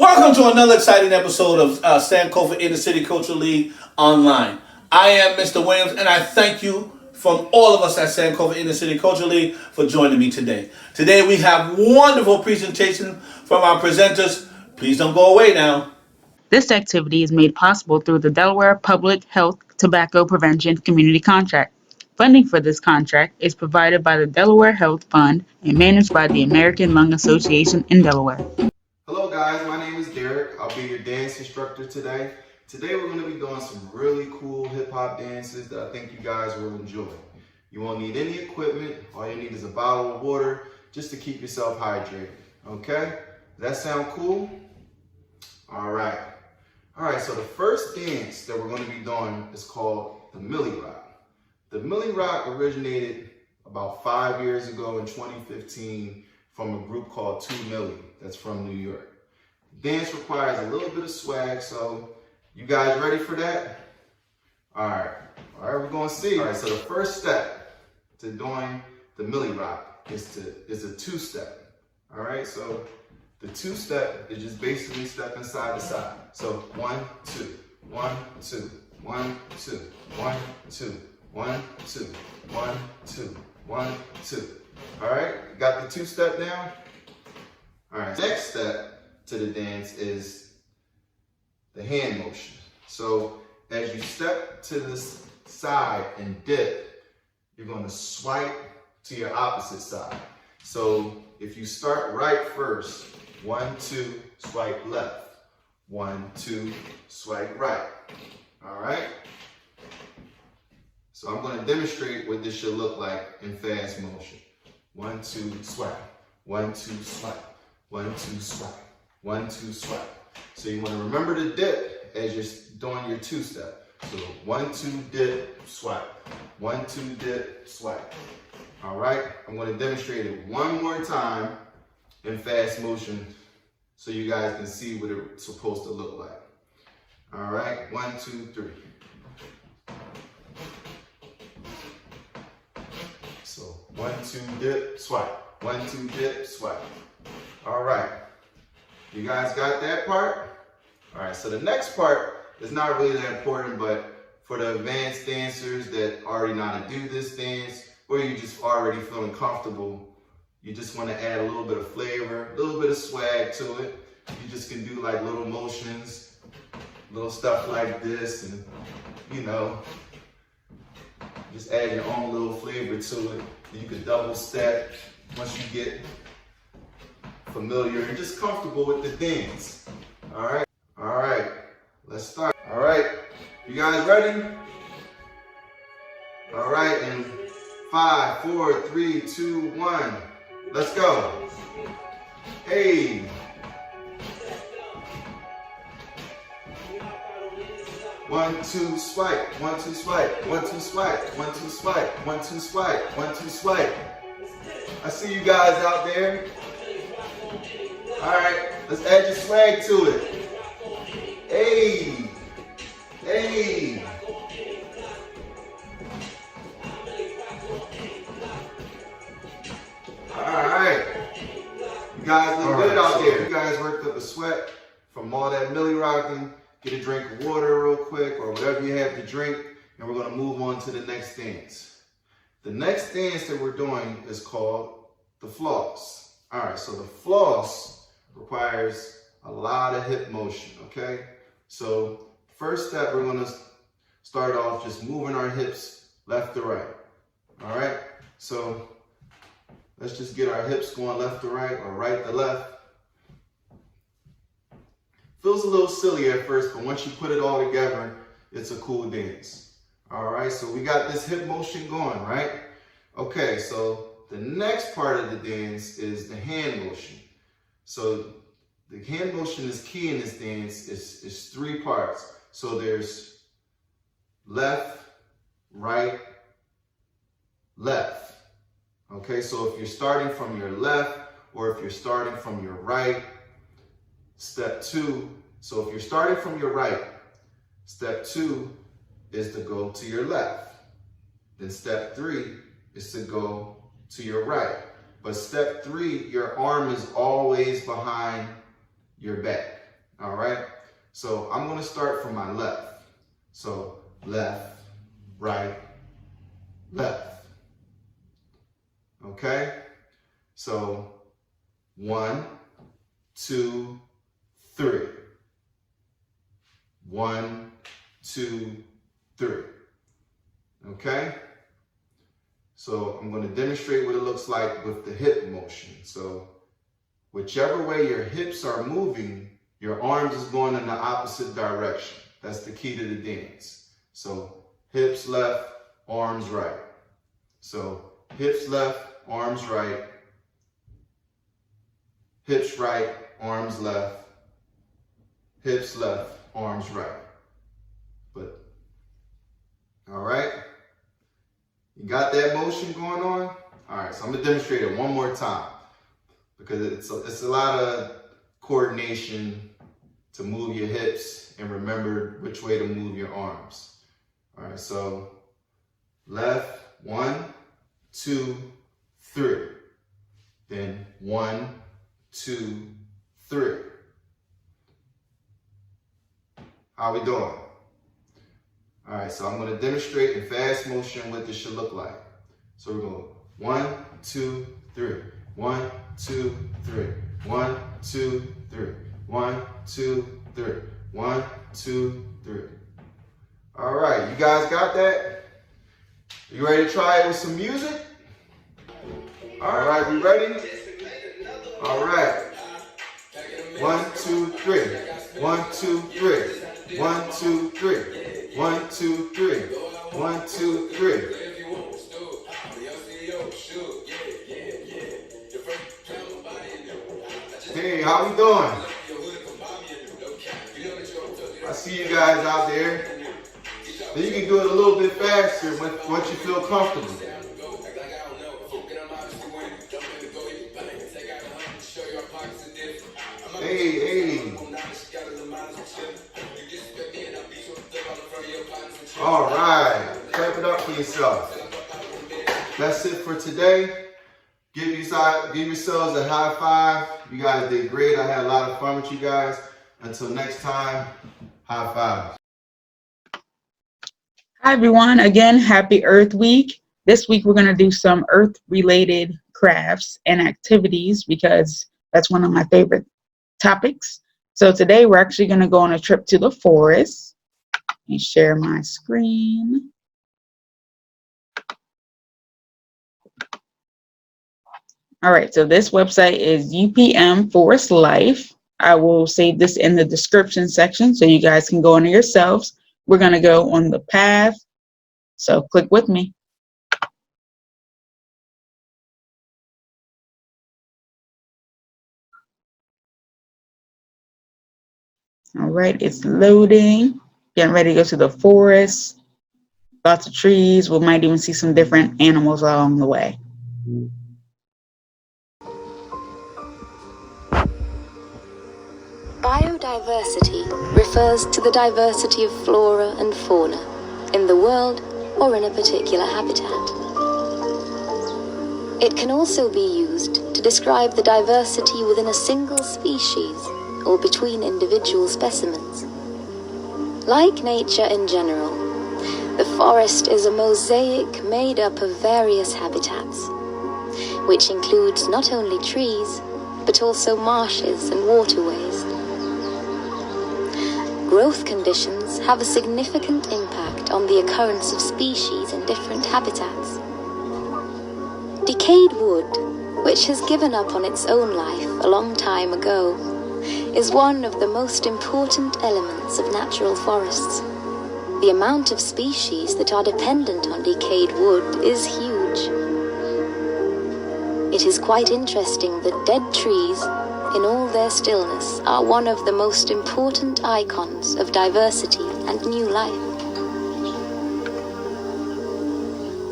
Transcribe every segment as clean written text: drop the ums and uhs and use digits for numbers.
Welcome to another exciting episode of Sankofa Inner City Cultural League Online. I am Mr. Williams, and I thank you from all of us at Sankofa Inner City Cultural League for joining me today. Today we have wonderful presentation from our presenters. Please don't go away now. This activity is made possible through the Delaware Public Health Tobacco Prevention Community Contract. Funding for this contract is provided by the Delaware Health Fund and managed by the American Lung Association in Delaware. Hello guys, my name is Derek. I'll be your dance instructor today. Today we're going to be doing some really cool hip hop dances that I think you guys will enjoy. You won't need any equipment. All you need is a bottle of water just to keep yourself hydrated. Okay? Does that sound cool? Alright, so the first dance that we're going to be doing is called the Millie Rock. The Millie Rock originated about 5 years ago in 2015 from a group called 2 Millie that's from New York. The dance requires a little bit of swag, so you guys ready for that? Alright, we're going to see. Alright, so the first step to doing the Millie Rock is a two-step. Alright, so the two-step is just basically stepping side to side. So 1, 2, 1, 2, 1, 2, 1, 2, 1, 2, 1, 2, 1, 2. Alright, got the two-step down? Alright, next step to the dance is the hand motion. So as you step to the side and dip, you're going to swipe to your opposite side. So if you start right first, 1, 2, swipe left. 1, 2, swipe right. Alright? So I'm going to demonstrate what this should look like in fast motion. 1, 2, swipe. 1, 2, swipe. 1, 2, swipe. 1, 2, swipe. So you want to remember to dip as you're doing your two-step. So 1, 2, dip, swipe. 1, 2, dip, swipe. Alright? I'm going to demonstrate it one more time in fast motion so you guys can see what it's supposed to look like. Alright? 1, 2, 3. So 1, 2, dip, swipe. 1, 2, dip, swipe. Alright. You guys got that part? Alright, so the next part is not really that important, but for the advanced dancers that already know how to do this dance, or you just already feeling comfortable, you just want to add a little bit of flavor, a little bit of swag to it. You just can do like little motions, little stuff like this, and you know, just add your own little flavor to it. And you can double step once you get familiar and just comfortable with the dance. Alright, let's start. Alright, you guys ready? Alright, and 5, 4, 3, 2, 1. Let's go. Hey. One, two, swipe. 1, 2, swipe. 1, 2, swipe. 1, 2, swipe. 1, 2, swipe. 1, 2, swipe. I see you guys out there. Alright, let's add your swag to it. Hey. Hey. Alright. You guys look good out there. You guys worked up a sweat from all that Millie rocking. Get a drink of water real quick or whatever you have to drink, and we're going to move on to the next dance. The next dance that we're doing is called the Floss. Alright, so the Floss requires a lot of hip motion, okay? So first step, we're going to start off just moving our hips left to right. Alright, so let's just get our hips going left to right or right to left. Feels a little silly at first, but once you put it all together, it's a cool dance. Alright, so we got this hip motion going, right? Okay, so the next part of the dance is the hand motion. So the hand motion is key in this dance. It's 3 parts. So there's left, right, left. Okay, so if you're starting from your left or if you're starting from your right, step 2. So if you're starting from your right, step 2 is to go to your left. Then step 3 is to go to your right. But step 3, your arm is always behind your back. All right. So I'm going to start from my left. So left, right, left. Okay. So 1, 2, 3. 1, 2, 3. Okay. So I'm going to demonstrate what it looks like with the hip motion. So whichever way your hips are moving, your arms is going in the opposite direction. That's the key to the dance. So hips left, arms right. So hips left, arms right. Hips right, arms left. Hips left, arms right. But, all right. You got that motion going on? All right, so I'm gonna demonstrate it one more time because it's a lot of coordination to move your hips and remember which way to move your arms. All right, so left, 1, 2, 3. Then 1, 2, 3. How we doing? All right, so I'm going to demonstrate in fast motion what this should look like. So we're going 1, 2, 3. 1, 2, 3. 1, 2, 3. 1, 2, 3. 1, 2, 3. All right, you guys got that? You ready to try it with some music? All right, we ready? All right. 1, 2, 3. 1, 2, 3. 1, 2, 3. 1, 2, 3. 1, 2, 3. Hey, how we doing? I see you guys out there. Then you can do it a little bit faster once you feel comfortable. Hey. All right, clap it up for yourself. That's it for today. Give yourselves a high five. You guys did great. I had a lot of fun with you guys. Until next time, high five. Hi, everyone. Again, happy Earth Week. This week, we're going to do some Earth-related crafts and activities because that's one of my favorite topics. So today, we're actually going to go on a trip to the forest. Let me share my screen. All right, so this website is UPM Forest Life. I will save this in the description section so you guys can go on it yourselves. We're going to go on the path. So click with me. All right, it's loading. Getting ready to go to the forest. Lots of trees. We might even see some different animals along the way. Biodiversity refers to the diversity of flora and fauna in the world or in a particular habitat. It can also be used to describe the diversity within a single species or between individual specimens. Like nature in general, the forest is a mosaic made up of various habitats, which includes not only trees, but also marshes and waterways. Growth conditions have a significant impact on the occurrence of species in different habitats. Decayed wood, which has given up on its own life a long time ago, is one of the most important elements of natural forests. The amount of species that are dependent on decayed wood is huge. It is quite interesting that dead trees, in all their stillness, are one of the most important icons of diversity and new life.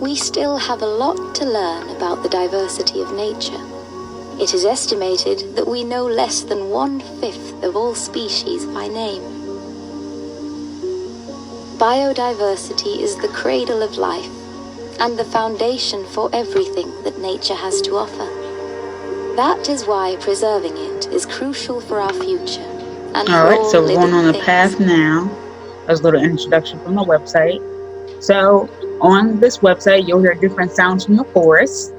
We still have a lot to learn about the diversity of nature. It is estimated that we know less than 1/5 of all species by name. Biodiversity is the cradle of life and the foundation for everything that nature has to offer. That is why preserving it is crucial for our future and All for right, all so we're going living on the things. path now. There's a little introduction from the website. So on this website, you'll hear different sounds from the forest.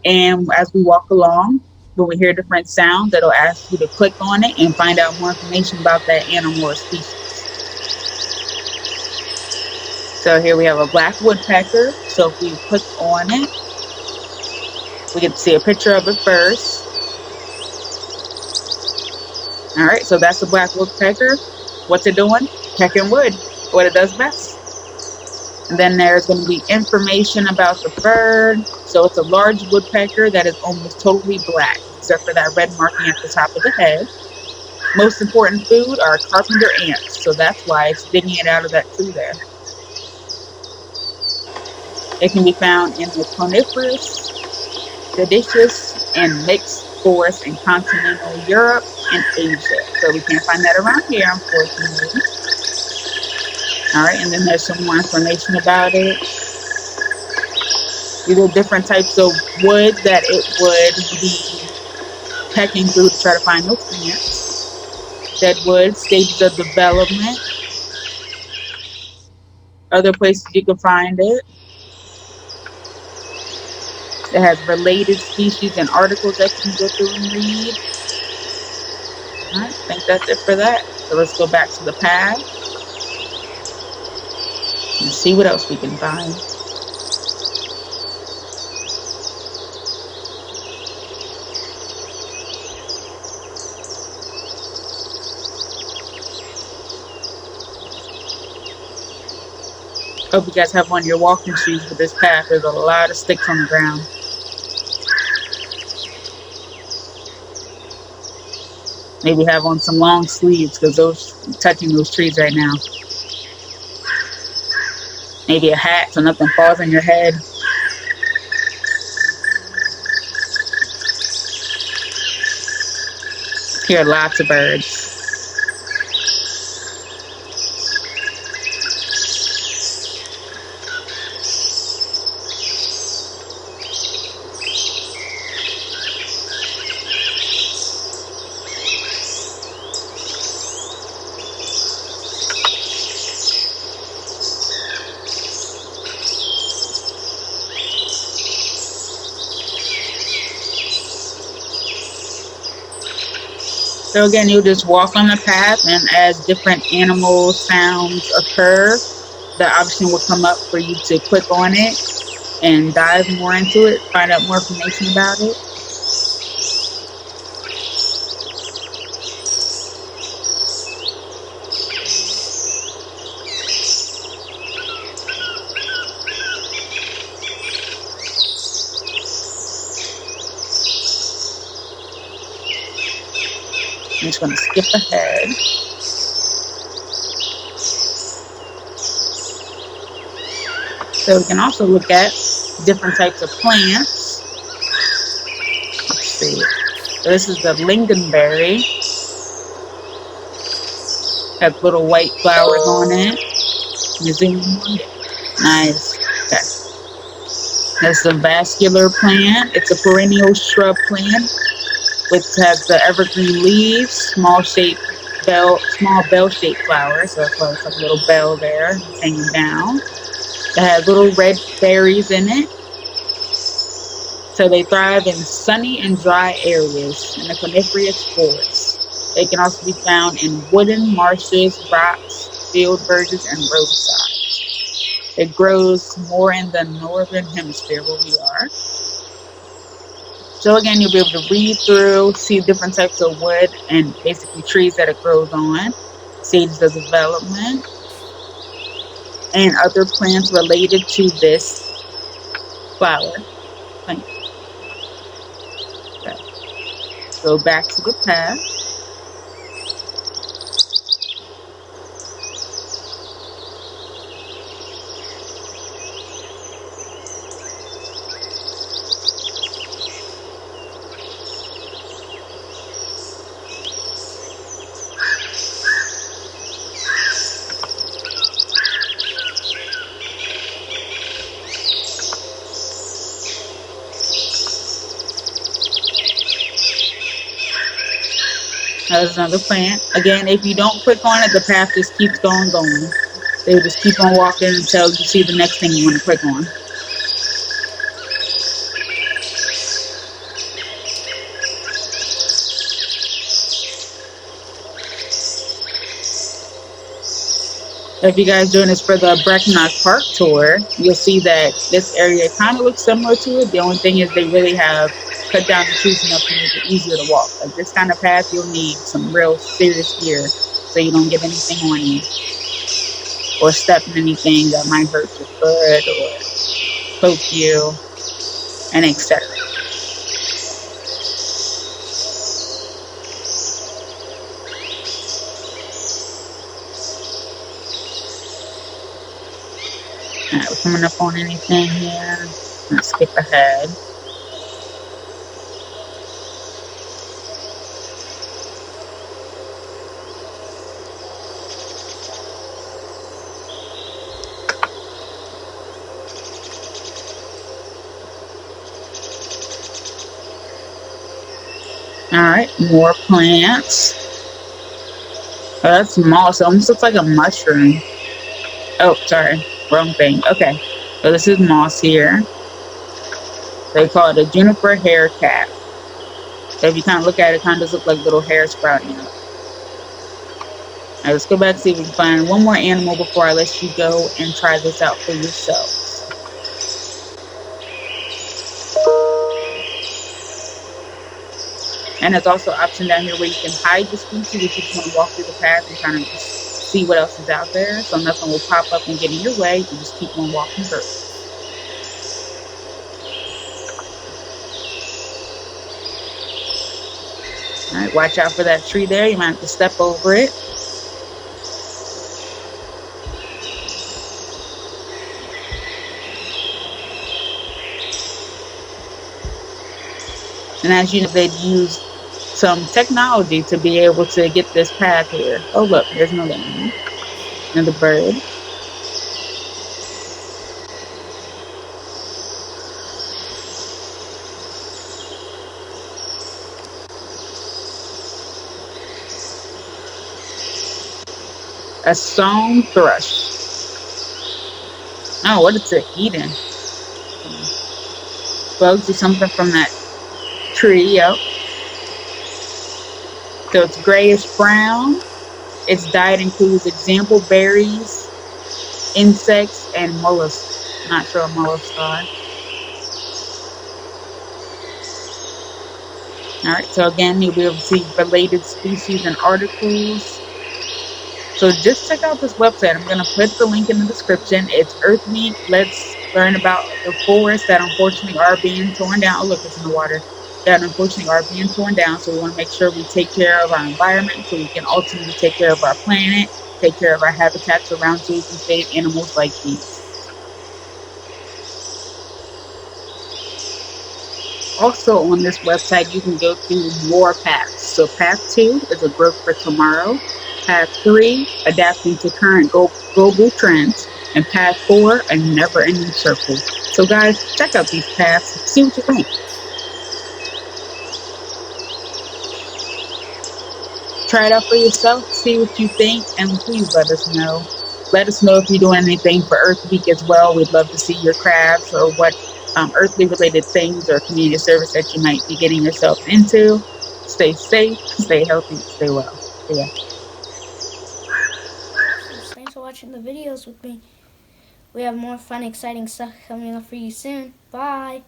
And as we walk along, when we hear different sounds, it'll ask you to click on it and find out more information about that animal or species. So here we have a black woodpecker. So if we click on it, we get to see a picture of it first. All right, so that's the black woodpecker. What's it doing? Pecking wood, what it does best. And then there's going to be information about the bird. So it's a large woodpecker that is almost totally black, except for that red marking at the top of the head. Most important food are carpenter ants, so that's why it's digging it out of that tree there. It can be found in the coniferous, deciduous, and mixed forests in continental Europe and Asia. So we can't find that around here, unfortunately. All right, and then there's some more information about it. These are different types of wood that it would be pecking through to try to find those plants. Dead wood, stages of development, other places you can find it. It has related species and articles that you can go through and read. All right, I think that's it for that. So let's go back to the path and see what else we can find. Hope you guys have on your walking shoes for this path. There's a lot of sticks on the ground. Maybe have on some long sleeves because those touching those trees right now. Maybe a hat so nothing falls on your head. Hear lots of birds. So again, you just walk on the path, and as different animal sounds occur, the option will come up for you to click on it and dive more into it, find out more information about it. I'm just going to skip ahead. So we can also look at different types of plants. Let's see. So this is the lingonberry. Has little white flowers on it. You zoom on it. Nice. Okay. This is a vascular plant. It's a perennial shrub plant, which has the evergreen leaves, small bell-shaped flowers. So that's why it's like a little bell there, it's hanging down. It has little red berries in it. So they thrive in sunny and dry areas in the coniferous forests. They can also be found in wooded marshes, rocks, field verges, and roadsides. It grows more in the northern hemisphere where we are. So again, you'll be able to read through, see different types of wood and basically trees that it grows on, stages of development, and other plants related to this flower plant. Okay. Go back to the path. There's another plant. Again, if you don't click on it, the path just keeps going. So you just keep on walking until you see the next thing you want to click on. If you guys doing this for the Brecknock Park tour, you'll see that this area kind of looks similar to it. The only thing is they really have cut down the trees enough to make it easier to walk. Like this kind of path, you'll need some real serious gear so you don't get anything on you or step in anything that might hurt your foot or poke you, and etc. Alright, we're coming up on anything here. Let's skip ahead. Alright, more plants. Oh, that's moss. It almost looks like a mushroom. Oh, sorry. Wrong thing. Okay. So this is moss here. They call it a juniper hair cap. So if you kind of look at it, it kind of does look like little hair sprouting up. Alright, let's go back and see if we can find one more animal before I let you go and try this out for yourselves. And there's also an option down here where you can hide the species if you just want to walk through the path and kind of just see what else is out there. So nothing will pop up and get in your way. You just keep on walking through. Alright, watch out for that tree there. You might have to step over it. And as you know, they'd use some technology to be able to get this path here. Oh look, there's another animal. Another bird. A song thrush. Oh, what is it eating? Bugs or something from that tree, yep. So it's grayish brown. Its diet includes example berries, insects, and mollusks. Not sure what mollusks are. Alright, so again, you'll be able to see related species and articles. So just check out this website. I'm going to put the link in the description. It's Earth Week. Let's learn about the forests that unfortunately are being torn down. Oh, look, it's in the water. That unfortunately are being torn down. So we want to make sure we take care of our environment so we can ultimately take care of our planet, take care of our habitats around so we can save animals like these. Also on this website, you can go through more paths. So path 2 is a growth for tomorrow. Path 3, adapting to current global trends. And path 4, a never-ending circle. So guys, check out these paths. See what you think. Try it out for yourself, see what you think, and please let us know. Let us know if you're doing anything for Earth Week as well. We'd love to see your crafts or what earthly related things or community service that you might be getting yourself into. Stay safe, stay healthy, stay well. Yeah. Thanks for watching the videos with me. We have more fun, exciting stuff coming up for you soon. Bye.